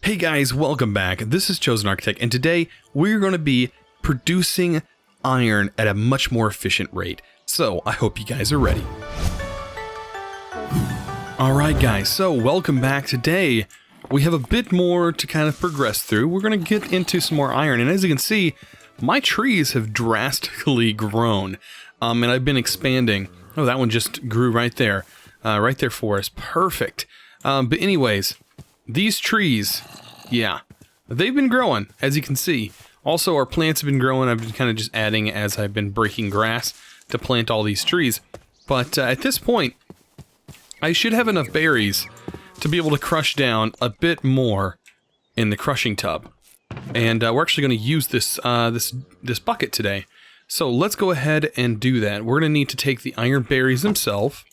Hey guys, welcome back. This is ChosenArchitect, and today we're going to be producing iron at a much more efficient rate. So I hope you guys are ready. Alright guys, so welcome back. Today we have a bit more to kind of progress through. We're going to get into some more iron, and as you can see, my trees have drastically grown. And I've been expanding. Oh, that one just grew right there for us. Perfect. But anyways, these trees, yeah, they've been growing, as you can see. Also, our plants have been growing. I've been kind of just adding as I've been breaking grass to plant all these trees. But at this point, I should have enough berries to be able to crush down a bit more in the crushing tub. And we're actually going to use this this bucket today. So let's go ahead and do that. We're going to need to take the iron berries themselves.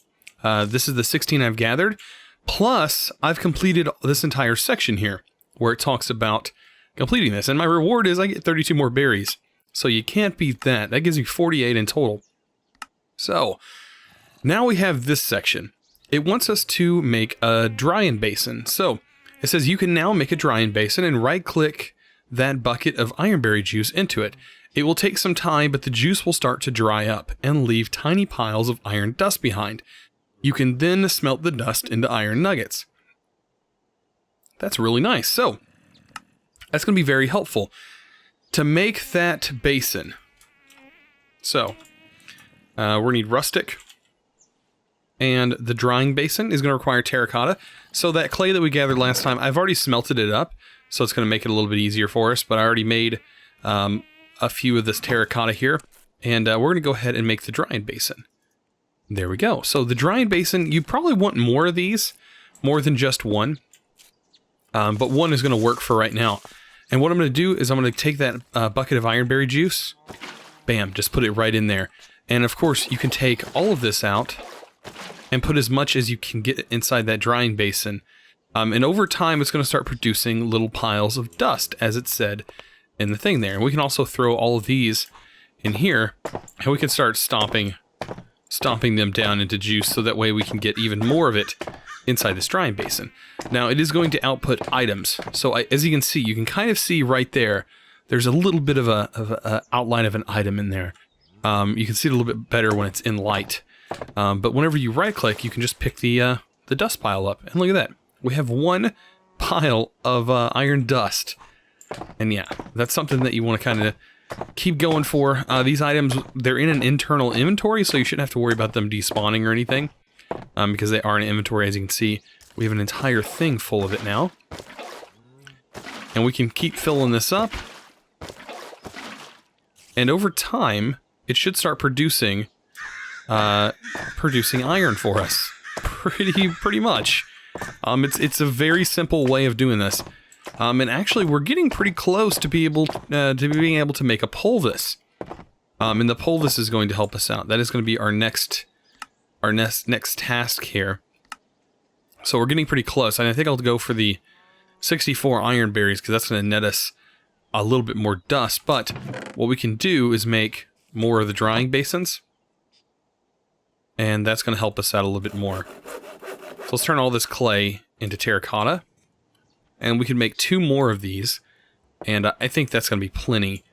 This is the 16 I've gathered. Plus, I've completed this entire section here where it talks about completing this. And my reward is I get 32 more berries. So you can't beat that. That gives me 48 in total. So now we have this section. It wants us to make a drying basin. So it says you can now make a drying basin and right-click that bucket of ironberry juice into it. It will take some time, but the juice will start to dry up and leave tiny piles of iron dust behind. You can then smelt the dust into iron nuggets. That's really nice. So that's going to be very helpful to make that basin. So we're going to need rustic, and the drying basin is going to require terracotta. So that clay that we gathered last time, I've already smelted it up, so it's going to make it a little bit easier for us. But I already made a few of this terracotta here, and we're going to go ahead and make the drying basin. There we go. So the drying basin, you probably want more of these, more than just one. But one is going to work for right now. And what I'm going to do is I'm going to take that bucket of ironberry juice, bam, just put it right in there. And of course, you can take all of this out and put as much as you can get inside that drying basin. And over time, it's going to start producing little piles of dust, as it said in the thing there. And we can also throw all of these in here, and we can start stomping them down into juice, so that way we can get even more of it inside this drying basin. Now, it is going to output items. So as you can see, you can kind of see right there, there's a little bit of a outline of an item in there. You can see it a little bit better when it's in light. But whenever you right-click, you can just pick the dust pile up. And look at that. We have one pile of iron dust. And yeah, that's something that you want to kind of keep going for. These items, they're in an internal inventory, so you shouldn't have to worry about them despawning or anything, because they are in inventory. As you can see, we have an entire thing full of it now. And we can keep filling this up. And over time, it should start producing iron for us. Pretty much. It's a very simple way of doing this. And actually, we're getting pretty close to being able to make a pulvus. And the pulvus is going to help us out. That is going to be our next task here. So we're getting pretty close. And I think I'll go for the 64 iron berries, because that's going to net us a little bit more dust. But what we can do is make more of the drying basins, and that's going to help us out a little bit more. So let's turn all this clay into terracotta. And we can make 2 more of these, and I think that's going to be plenty,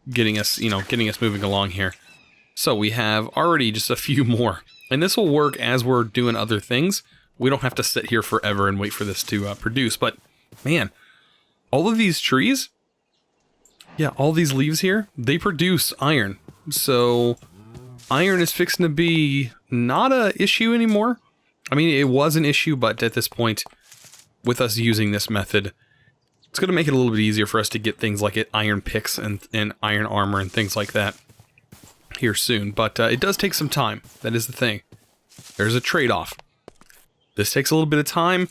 getting us moving along here. So we have already just a few more, and this will work as we're doing other things. We don't have to sit here forever and wait for this to produce. But man, all of these trees, yeah, all these leaves here, they produce iron. So iron is fixing to be not an issue anymore. I mean, it was an issue, but at this point, with us using this method, it's going to make it a little bit easier for us to get things like iron picks and iron armor and things like that here soon. But it does take some time. That is the thing. There's a trade-off. This takes a little bit of time.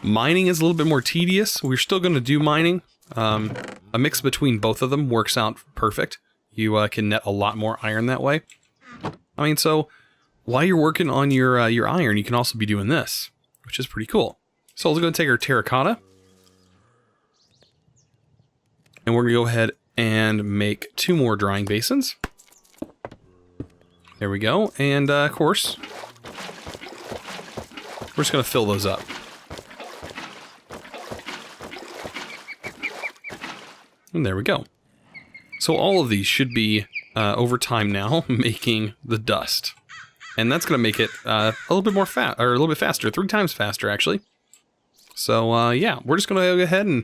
Mining is a little bit more tedious. We're still going to do mining. A mix between both of them works out perfect. You can net a lot more iron that way. I mean, so while you're working on your iron, you can also be doing this, which is pretty cool. So let's go and take our terracotta, and we're going to go ahead and make 2 more drying basins. There we go. And of course, we're just going to fill those up. And there we go. So all of these should be, over time now, making the dust. And that's going to make it a little bit more or a little bit faster, 3 times faster, actually. So, yeah, we're just going to go ahead and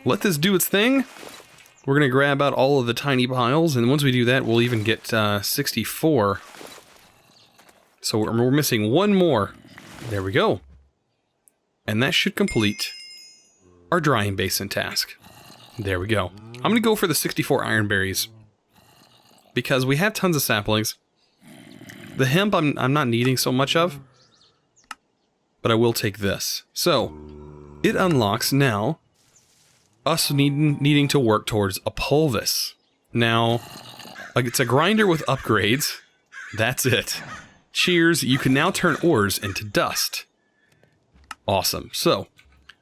let this do its thing. We're going to grab out all of the tiny piles, and once we do that, we'll even get 64. So we're missing 1 more. There we go. And that should complete our drying basin task. There we go. I'm going to go for the 64 iron berries, because we have tons of saplings. The hemp I'm not needing so much of, but I will take this. So, it unlocks now us needing to work towards a pulvus. Now, it's a grinder with upgrades. That's it. Cheers, you can now turn ores into dust. Awesome. So,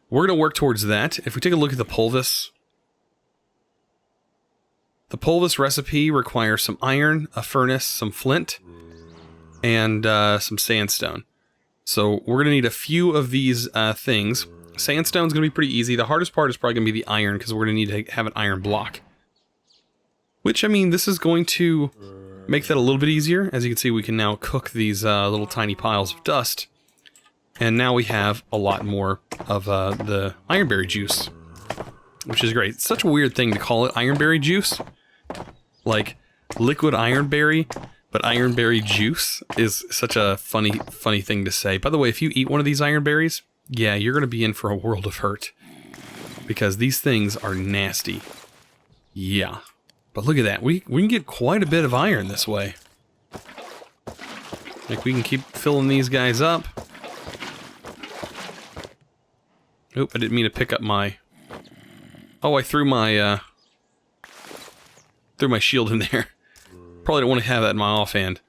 we're going to work towards that. If we take a look at the pulvus recipe requires some iron, a furnace, some flint, and some sandstone. So we're going to need a few of these things. Sandstone's going to be pretty easy. The hardest part is probably going to be the iron, because we're going to need to have an iron block. Which, I mean, this is going to make that a little bit easier. As you can see, we can now cook these little tiny piles of dust. And now we have a lot more of the ironberry juice, which is great. It's such a weird thing to call it ironberry juice. Like, liquid ironberry. But ironberry juice is such a funny thing to say. By the way, if you eat one of these ironberries, yeah, you're going to be in for a world of hurt. Because these things are nasty. Yeah. But look at that. We can get quite a bit of iron this way. Like, we can keep filling these guys up. Oop, I didn't mean to pick up my... Oh, I threw my shield in there. Probably don't want to have that in my offhand.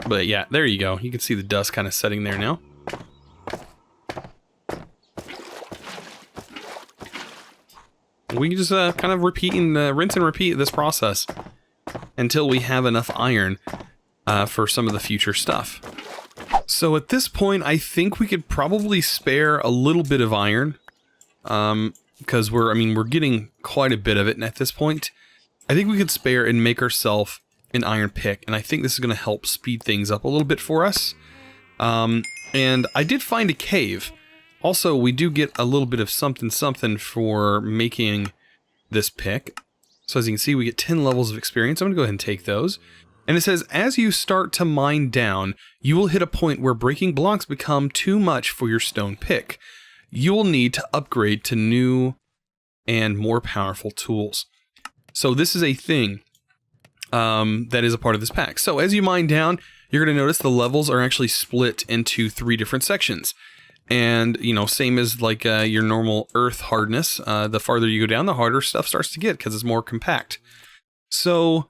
But yeah, there you go. You can see the dust kind of setting there now. We can just kind of rinse and repeat this process until we have enough iron for some of the future stuff. So at this point, I think we could probably spare a little bit of iron. Because we're getting quite a bit of it, and at this point, I think we could spare and make ourselves an iron pick, and I think this is going to help speed things up a little bit for us. And I did find a cave. Also, we do get a little bit of something for making this pick. So as you can see, we get 10 levels of experience. I'm going to go ahead and take those. And it says, as you start to mine down, you will hit a point where breaking blocks become too much for your stone pick. You will need to upgrade to new and more powerful tools. So this is a thing that is a part of this pack. So as you mine down, you're going to notice the levels are actually split into 3 different sections. And, you know, same as like your normal earth hardness, the farther you go down, the harder stuff starts to get because it's more compact. So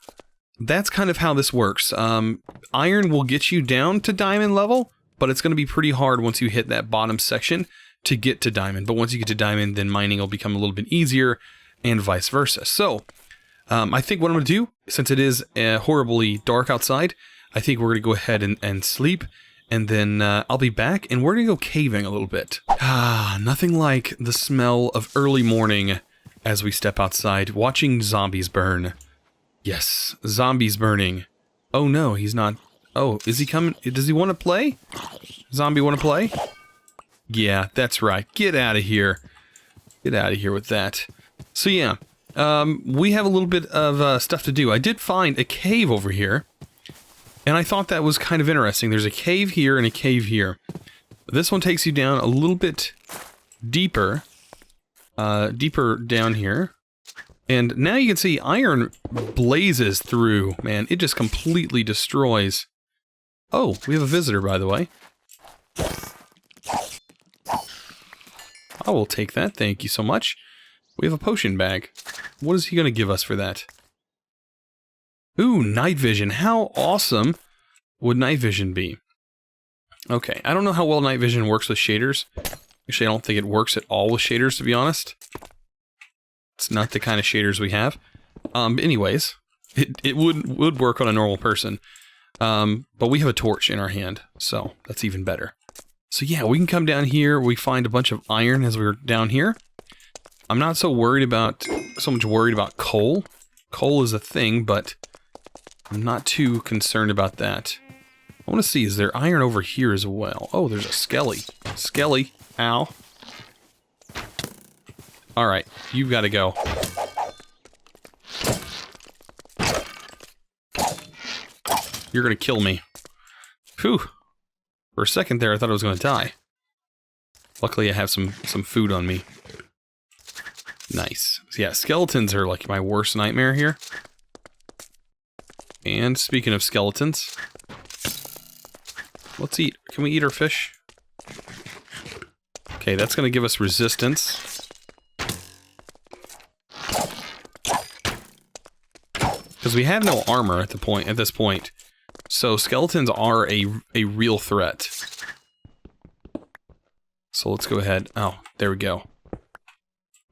that's kind of how this works. Iron will get you down to diamond level, but it's going to be pretty hard once you hit that bottom section to get to diamond. But once you get to diamond, then mining will become a little bit easier and vice versa. So I think what I'm going to do, since it is horribly dark outside, I think we're going to go ahead and sleep. And then I'll be back, and we're going to go caving a little bit. Nothing like the smell of early morning as we step outside, watching zombies burn. Yes, zombies burning. Oh no, he's not. Oh, is he coming? Does he want to play? Zombie want to play? Yeah, that's right. Get out of here. Get out of here with that. So yeah, we have a little bit of stuff to do. I did find a cave over here. And I thought that was kind of interesting. There's a cave here and a cave here. This one takes you down a little bit deeper. Deeper down here. And now you can see iron blazes through. Man, it just completely destroys. Oh, we have a visitor, by the way. I will take that. Thank you so much. We have a potion bag. What is he going to give us for that? Ooh, night vision. How awesome would night vision be? Okay, I don't know how well night vision works with shaders. Actually, I don't think it works at all with shaders, to be honest. It's not the kind of shaders we have. Anyways, it would work on a normal person. But we have a torch in our hand, so that's even better. So yeah, we can come down here. We find a bunch of iron as we're down here. I'm not so much worried about coal. Coal is a thing, but I'm not too concerned about that. I want to see, is there iron over here as well? Oh, there's a skelly. Skelly, ow. Alright, you've got to go. You're going to kill me. Phew. For a second there, I thought I was going to die. Luckily, I have some food on me. Nice. So yeah, skeletons are like my worst nightmare here. And speaking of skeletons, let's eat. Can we eat our fish? Okay, that's going to give us resistance. Because we have no armor at this point. So skeletons are a real threat. So let's go ahead. Oh, there we go.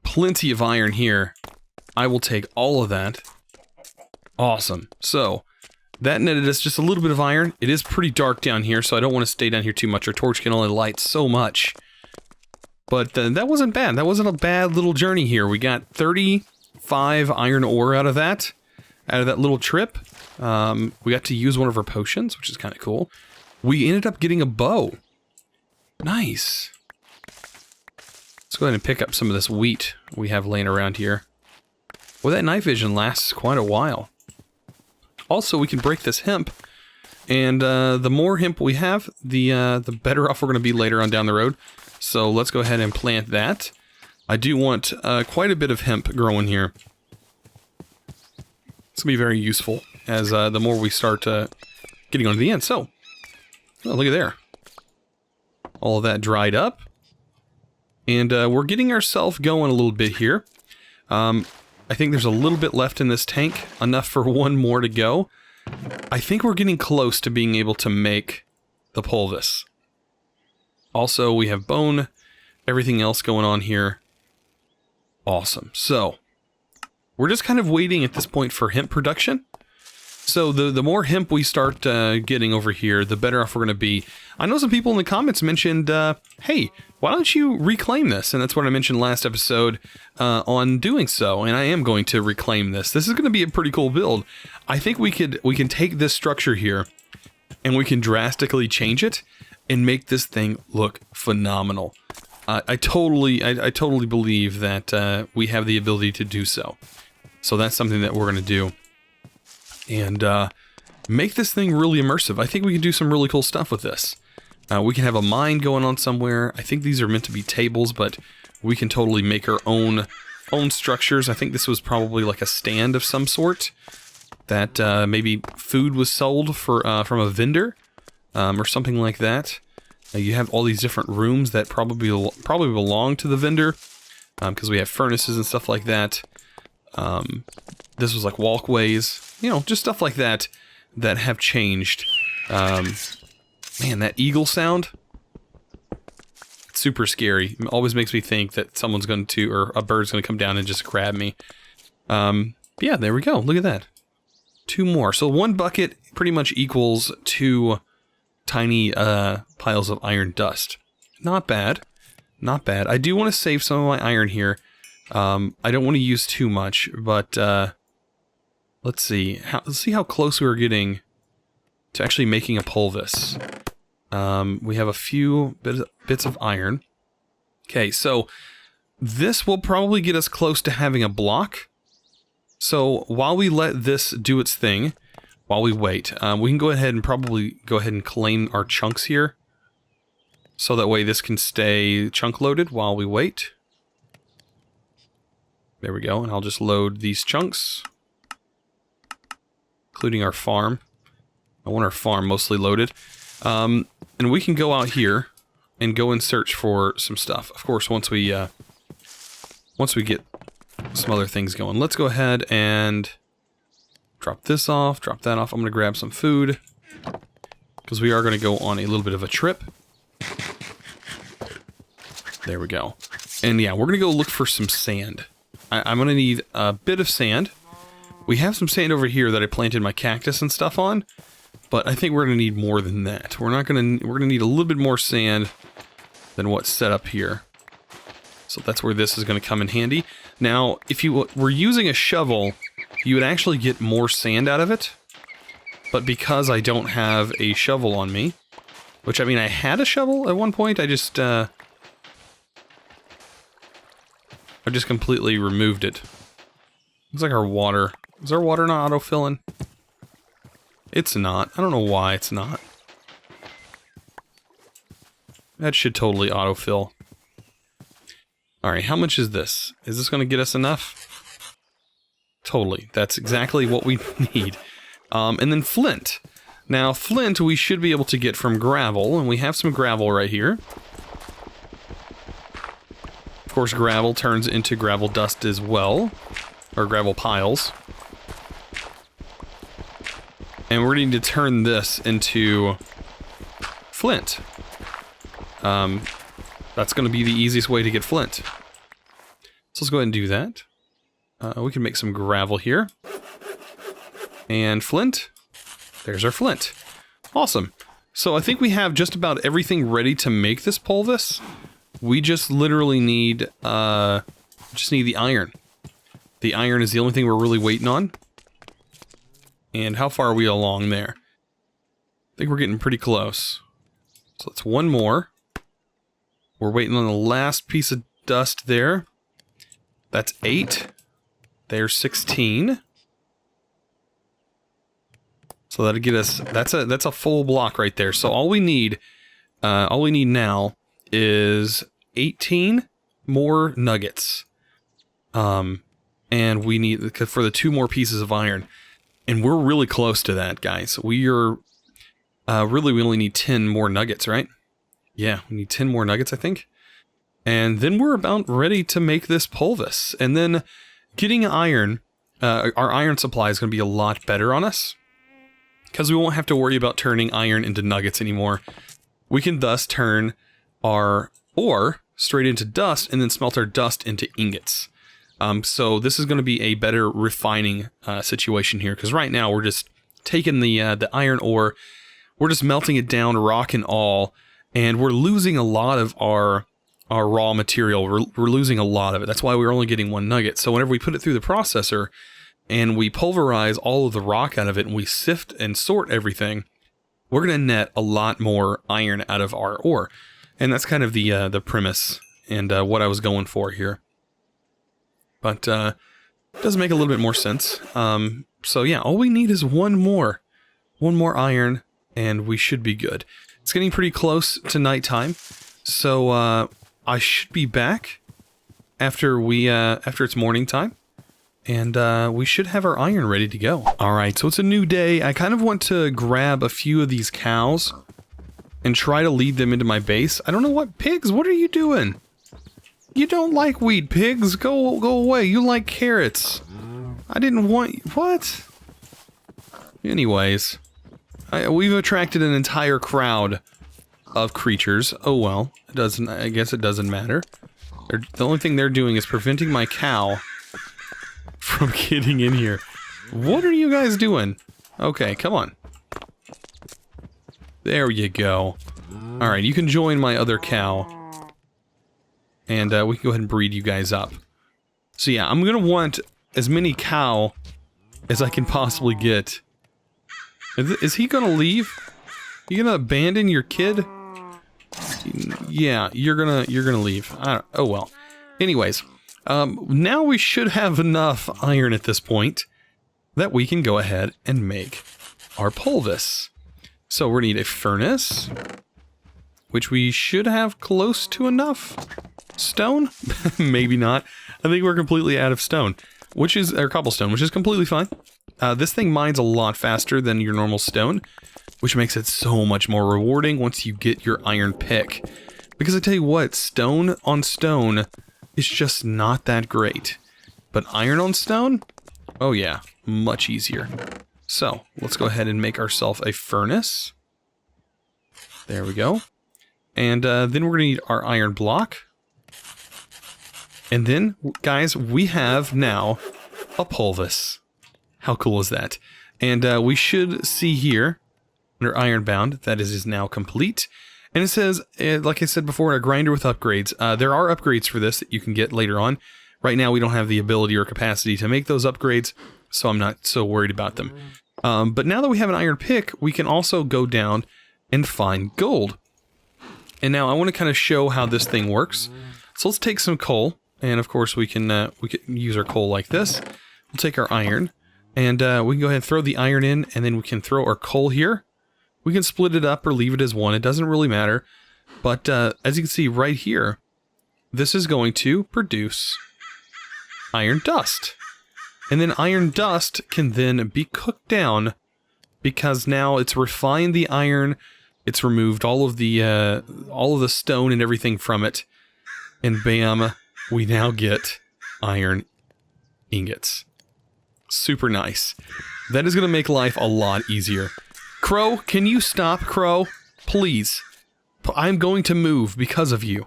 Plenty of iron here. I will take all of that. Awesome. So, that netted us just a little bit of iron. It is pretty dark down here, so I don't want to stay down here too much. Our torch can only light so much. But that wasn't bad. That wasn't a bad little journey here. We got 35 iron ore out of that little trip. We got to use one of our potions, which is kind of cool. We ended up getting a bow. Nice. Let's go ahead and pick up some of this wheat we have laying around here. Well, that night vision lasts quite a while. Also, we can break this hemp, and the more hemp we have, the better off we're going to be later on down the road. So let's go ahead and plant that. I do want quite a bit of hemp growing here. It's going to be very useful as the more we start getting on to the end. So, oh, look at there. All of that dried up. And we're getting ourselves going a little bit here. I think there's a little bit left in this tank, enough for one more to go. I think we're getting close to being able to make the pulvus. Also, we have bone, everything else going on here. Awesome. So, we're just kind of waiting at this point for hemp production. So the more hemp we start getting over here, the better off we're going to be. I know some people in the comments mentioned, hey, why don't you reclaim this? And that's what I mentioned last episode on doing so. And I am going to reclaim this. This is going to be a pretty cool build. I think we can take this structure here and we can drastically change it and make this thing look phenomenal. I totally believe that we have the ability to do so. So that's something that we're going to do. And make this thing really immersive. I think we can do some really cool stuff with this. We can have a mine going on somewhere. I think these are meant to be tables, but we can totally make our own structures. I think this was probably like a stand of some sort that maybe food was sold for from a vendor or something like that. You have all these different rooms that probably belong to the vendor because we have furnaces and stuff like that. This was like walkways. You know, just stuff like that have changed. Man, that eagle sound, it's super scary. It always makes me think that someone's going to, or a bird's going to come down and just grab me. Yeah, there we go. Look at that. 2 more. So 1 bucket pretty much equals 2 tiny piles of iron dust. Not bad. Not bad. I do want to save some of my iron here. I don't want to use too much, but let's see how close we're getting to actually making a pulvus. We have a few bits of iron. Okay, so this will probably get us close to having a block. So while we let this do its thing, while we wait, we can go ahead and claim our chunks here. So that way this can stay chunk loaded while we wait. There we go, and I'll just load these chunks, including our farm. I want our farm mostly loaded. And we can go out here and go and search for some stuff. Of course, once we get some other things going. Let's go ahead and drop this off, drop that off. I'm going to grab some food because we are going to go on a little bit of a trip. There we go. And yeah, we're going to go look for some sand. I'm going to need a bit of sand. We have some sand over here that I planted my cactus and stuff on, but I think we're going to need more than that. We're going to need a little bit more sand than what's set up here. So that's where this is going to come in handy. Now, if you were using a shovel, you would actually get more sand out of it. But because I don't have a shovel on me, which, I mean, I had a shovel at one point, I just completely removed it. Looks like our water. Is our water not autofilling? It's not. I don't know why it's not. That should totally autofill. Alright, how much is this? Is this going to get us enough? Totally. That's exactly what we need. And then flint. Now, flint we should be able to get from gravel, and we have some gravel right here. Of course, gravel turns into gravel dust as well. Or gravel piles. And we're going to need to turn this into flint. That's going to be the easiest way to get flint. So let's go ahead and do that. We can make some gravel here. And flint. There's our flint. Awesome. So I think we have just about everything ready to make this pulvus. We just literally need, the iron. The iron is the only thing we're really waiting on. And how far are we along there? I think we're getting pretty close. So it's one more. We're waiting on the last piece of dust there. That's 8. There's 16. So that'll get us, that's a full block right there. So all we need now is 18 more nuggets. And we need, for the 2 more pieces of iron. And we're really close to that, guys. We are, really we only need 10 more nuggets, right? Yeah, we need 10 more nuggets, I think. And then we're about ready to make this pulvus. And then getting iron, our iron supply is going to be a lot better on us. Because we won't have to worry about turning iron into nuggets anymore. We can thus turn our ore straight into dust and then smelt our dust into ingots. So this is going to be a better refining situation here. Because right now we're just taking the iron ore, we're just melting it down, rock and all, and we're losing a lot of our raw material. We're losing a lot of it. That's why we're only getting 1 nugget. So whenever we put it through the processor and we pulverize all of the rock out of it and we sift and sort everything, we're going to net a lot more iron out of our ore. And that's kind of the premise and what I was going for here. But it does make a little bit more sense. So yeah, all we need is one more iron and we should be good. It's getting pretty close to nighttime, so I should be back after it's morning time, and we should have our iron ready to go. All right, so it's a new day. I kind of want to grab a few of these cows and try to lead them into my base. I don't know what pigs. What are you doing? You don't like wheat, pigs. Go away. You like carrots. I didn't want what? Anyways. We've attracted an entire crowd of creatures. Oh well, it doesn't. I guess it doesn't matter. The only thing they're doing is preventing my cow from getting in here. What are you guys doing? Okay, come on. There you go. Alright, you can join my other cow. And we can go ahead and breed you guys up. So yeah, I'm gonna want as many cow as I can possibly get. Is he gonna leave? You gonna abandon your kid? Yeah, you're gonna leave. Oh well. Anyways, now we should have enough iron at this point that we can go ahead and make our pulvus. So we're gonna need a furnace, which we should have close to enough. Stone? Maybe not. I think we're completely out of stone, or cobblestone, which is completely fine. This thing mines a lot faster than your normal stone, which makes it so much more rewarding once you get your iron pick. Because I tell you what, stone on stone is just not that great. But iron on stone? Oh yeah, much easier. So, let's go ahead and make ourselves a furnace. There we go. And then we're going to need our iron block. And then, guys, we have now a pulvus. How cool is that? And we should see here, under Ironbound, that is now complete. And it says, like I said before, a grinder with upgrades. There are upgrades for this that you can get later on. Right now, we don't have the ability or capacity to make those upgrades, so I'm not so worried about them. But now that we have an iron pick, we can also go down and find gold. And now I want to kind of show how this thing works. So let's take some coal, and of course we can use our coal like this. We'll take our iron, and we can go ahead and throw the iron in, and then we can throw our coal here. We can split it up or leave it as one. It doesn't really matter. But as you can see right here, this is going to produce iron dust. And then iron dust can then be cooked down because now it's refined the iron. It's removed all of the stone and everything from it. And bam, we now get iron ingots. Super nice. That is going to make life a lot easier. Crow, can you stop, Crow? Please. I'm going to move because of you.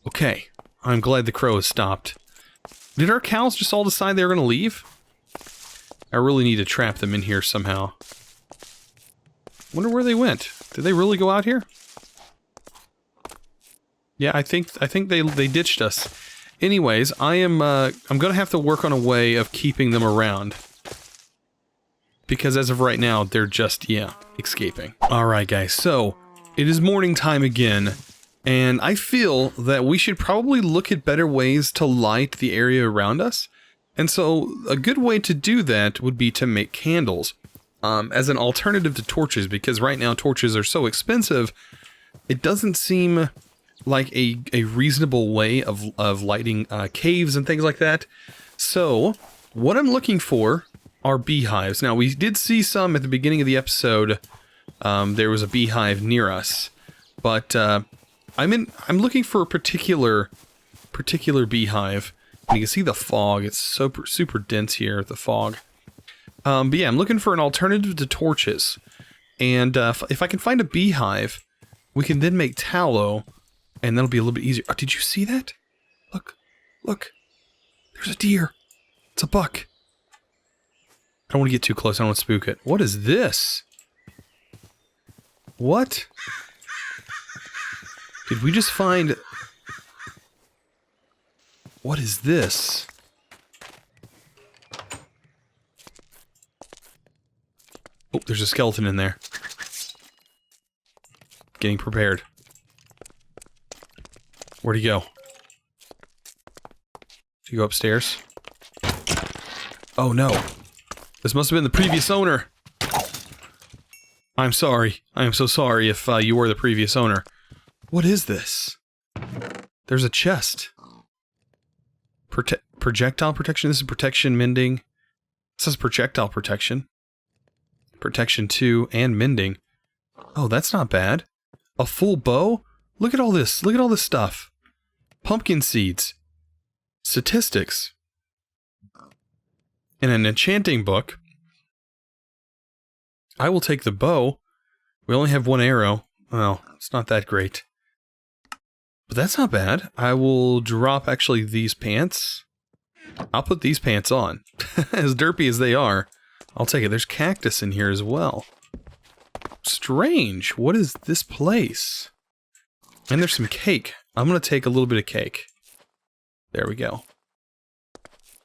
Okay. I'm glad the crow has stopped. Did our cows just all decide they were going to leave? I really need to trap them in here somehow. Wonder where they went. Did they really go out here? Yeah, I think they ditched us. Anyways, I'm going to have to work on a way of keeping them around. Because as of right now, they're just, escaping. Alright guys, so, it is morning time again, and I feel that we should probably look at better ways to light the area around us. And so, a good way to do that would be to make candles, as an alternative to torches, because right now torches are so expensive, it doesn't seem like a reasonable way of lighting caves and things like that. So, what I'm looking for are beehives. Now, we did see some at the beginning of the episode. There was a beehive near us, but I'm looking for a particular beehive. And you can see the fog. It's super dense here, the fog. But yeah, I'm looking for an alternative to torches. And if I can find a beehive, we can then make tallow, and that'll be a little bit easier. Oh, did you see that? Look. There's a deer. It's a buck. I don't want to get too close. I don't want to spook it. What is this? What? Did we just find... What is this? Oh, there's a skeleton in there. Getting prepared. Where'd he go? Did he go upstairs? Oh no. This must have been the previous owner. I'm sorry. I am so sorry if you were the previous owner. What is this? There's a chest. Projectile protection? This is protection mending. It says projectile protection. Protection 2 and mending. Oh, that's not bad. A full bow? Look at all this. Look at all this stuff. Pumpkin seeds. Statistics. And an enchanting book. I will take the bow. We only have one arrow. Well, it's not that great. But that's not bad. I will drop actually these pants. I'll put these pants on. As derpy as they are. I'll take it. There's cactus in here as well. Strange. What is this place? And there's some cake. I'm going to take a little bit of cake. There we go.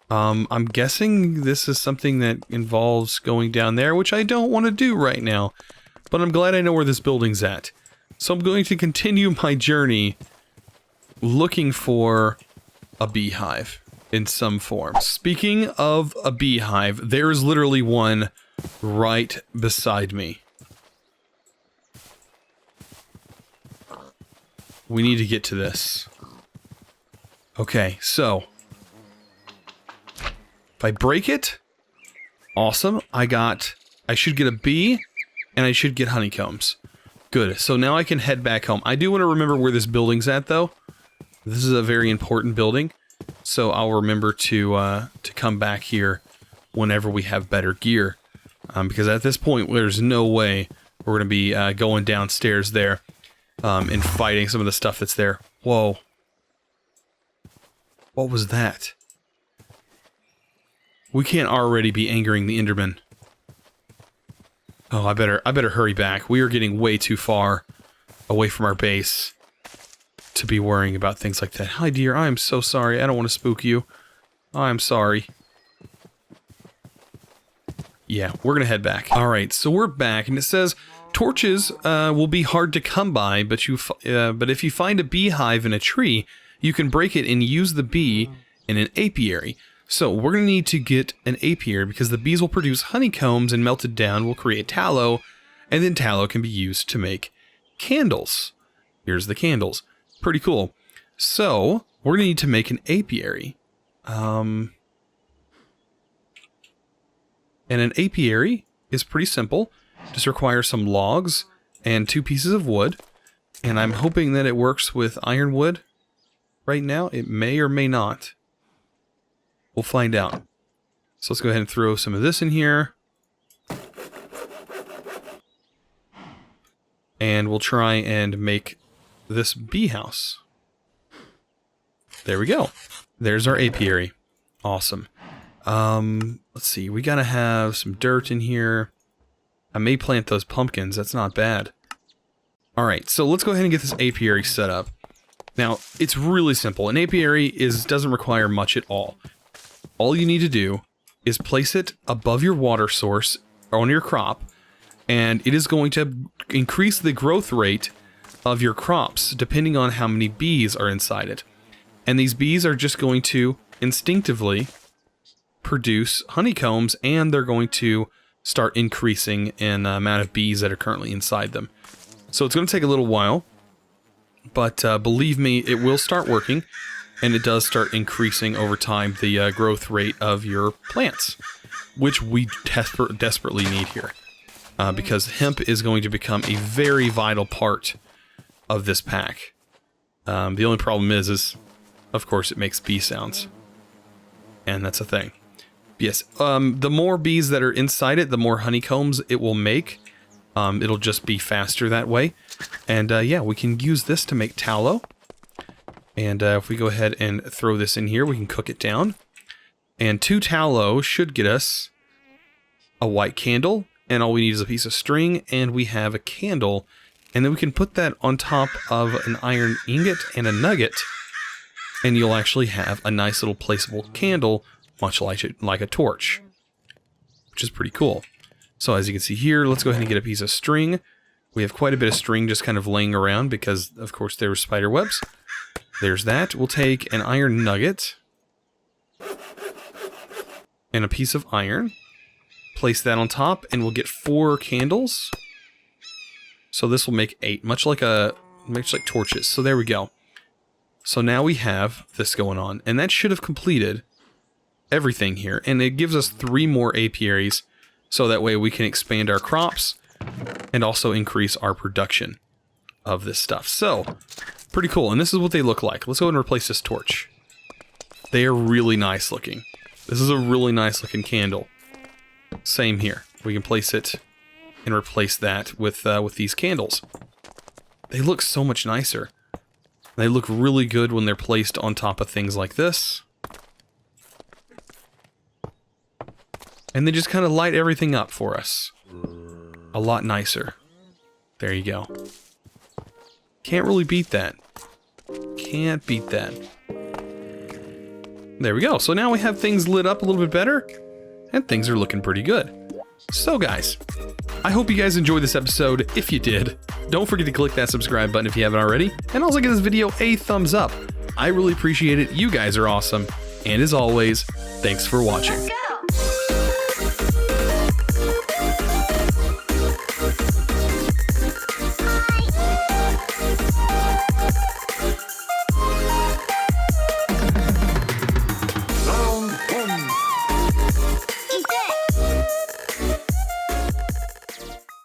I'm guessing this is something that involves going down there, which I don't want to do right now. But I'm glad I know where this building's at. So I'm going to continue my journey looking for a beehive in some form. Speaking of a beehive, there's literally one right beside me. We need to get to this. Okay, so if I break it, awesome. I should get a bee, and I should get honeycombs. Good, so now I can head back home. I do want to remember where this building's at, though. This is a very important building, so I'll remember to come back here whenever we have better gear. Because at this point, there's no way we're going to be going downstairs there and fighting some of the stuff that's there. Whoa. What was that? We can't already be angering the Enderman. Oh, I better hurry back. We are getting way too far away from our base to be worrying about things like that. Hi, dear. I am so sorry. I don't want to spook you. I'm sorry. Yeah, we're going to head back. All right, so we're back, and it says torches will be hard to come by, but if you find a beehive in a tree, you can break it and use the bee in an apiary. So we're going to need to get an apiary because the bees will produce honeycombs, and melted down will create tallow, and then tallow can be used to make candles. Here's the candles. Pretty cool. So we're going to need to make an apiary. And an apiary is pretty simple. Just requires some logs and 2 pieces of wood. And I'm hoping that it works with ironwood right now. It may or may not. We'll find out. So let's go ahead and throw some of this in here. And we'll try and make this bee house. There we go. There's our apiary. Awesome. Let's see. We gotta have some dirt in here. I may plant those pumpkins. That's not bad. Alright, so let's go ahead and get this apiary set up. Now, it's really simple. An apiary doesn't require much at all. All you need to do is place it above your water source on your crop, and it is going to increase the growth rate of your crops depending on how many bees are inside it. And these bees are just going to instinctively produce honeycombs, and they're going to start increasing in the amount of bees that are currently inside them. So it's going to take a little while, but believe me, it will start working, and it does start increasing over time the growth rate of your plants, which we desperately need here, because hemp is going to become a very vital part of this pack. The only problem is of course it makes bee sounds, and that's a thing. Yes, the more bees that are inside it, the more honeycombs it will make. It'll just be faster that way. And yeah, we can use this to make tallow. And if we go ahead and throw this in here, we can cook it down. And 2 tallow should get us a white candle. And all we need is a piece of string, and we have a candle. And then we can put that on top of an iron ingot and a nugget. And you'll actually have a nice little placeable candle, much like a torch, which is pretty cool. So as you can see here, let's go ahead and get a piece of string. We have quite a bit of string just kind of laying around because, of course, there were spider webs. There's that. We'll take an iron nugget and a piece of iron. Place that on top, and we'll get 4 candles. So this will make 8, much like torches. So there we go. So now we have this going on, and that should have completed everything here. And it gives us 3 more apiaries, so that way we can expand our crops and also increase our production of this stuff. So, pretty cool. And this is what they look like. Let's go ahead and replace this torch. They are really nice looking. This is a really nice looking candle. Same here. We can place it and replace that with these candles. They look so much nicer. They look really good when they're placed on top of things like this. And they just kind of light everything up for us. A lot nicer. There you go. Can't really beat that. Can't beat that. There we go. So now we have things lit up a little bit better, and things are looking pretty good. So guys, I hope you guys enjoyed this episode. If you did, don't forget to click that subscribe button if you haven't already, and also give this video a thumbs up. I really appreciate it. You guys are awesome. And as always, thanks for watching.